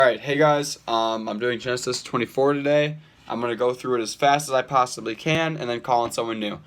Alright, hey guys, I'm doing Genesis 24 today. I'm going to go through it as fast as I possibly can and then call in someone new.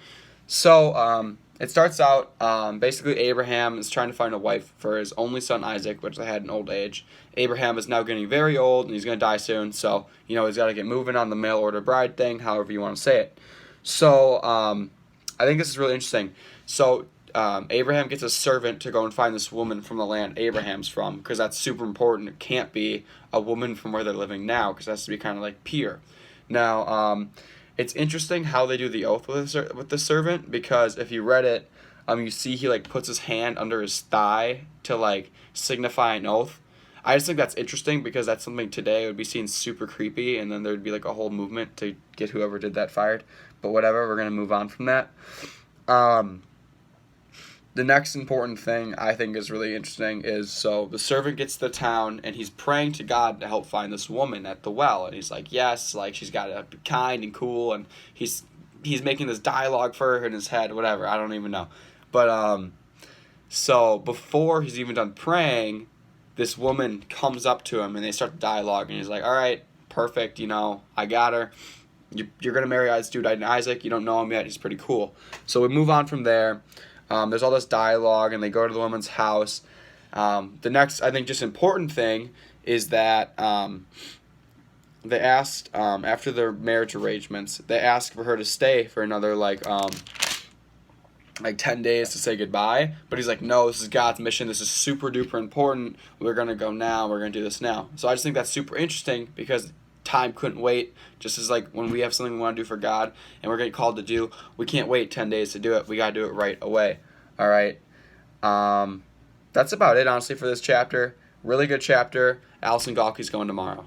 So, it starts out, basically Abraham is trying to find a wife for his only son Isaac, which they had in old age. Abraham is now getting very old and he's going to die soon, so, he's got to get moving on the mail order bride thing, however you want to say it. So, I think this is really interesting. So, Abraham gets a servant to go and find this woman from the land Abraham's from, because that's super important. It can't be a woman from where they're living now, because it has to be kind of like pure. Now, it's interesting how they do the oath with the servant, because if you read it, you see he like puts his hand under his thigh to like signify an oath. I just think that's interesting because that's something today would be seen super creepy, and then there'd be like a whole movement to get whoever did that fired. But whatever, we're gonna move on from that. The next important thing I think is really interesting is, so the servant gets to the town and he's praying to God to help find this woman at the well, and he's like, yes, like she's got to be kind and cool, and he's making this dialogue for her in his head, whatever, I don't even know. But so before he's even done praying, this woman comes up to him and they start the dialogue, and he's like, all right, perfect, I got her. You're gonna marry this dude Isaac. You don't know him yet. He's pretty cool. So we move on from there. There's all this dialogue, and they go to the woman's house. The next, I think, just important thing is that they asked, after their marriage arrangements, they asked for her to stay for another, like 10 days to say goodbye. But he's like, no, this is God's mission. This is super duper important. We're going to go now. We're going to do this now. So I just think that's super interesting because time couldn't wait. Just as like when we have something we want to do for God and we're getting called to do, we can't wait 10 days to do it. We got to do it right away. All right. That's about it, honestly, for this chapter. Really good chapter. Allison Galkey's going tomorrow.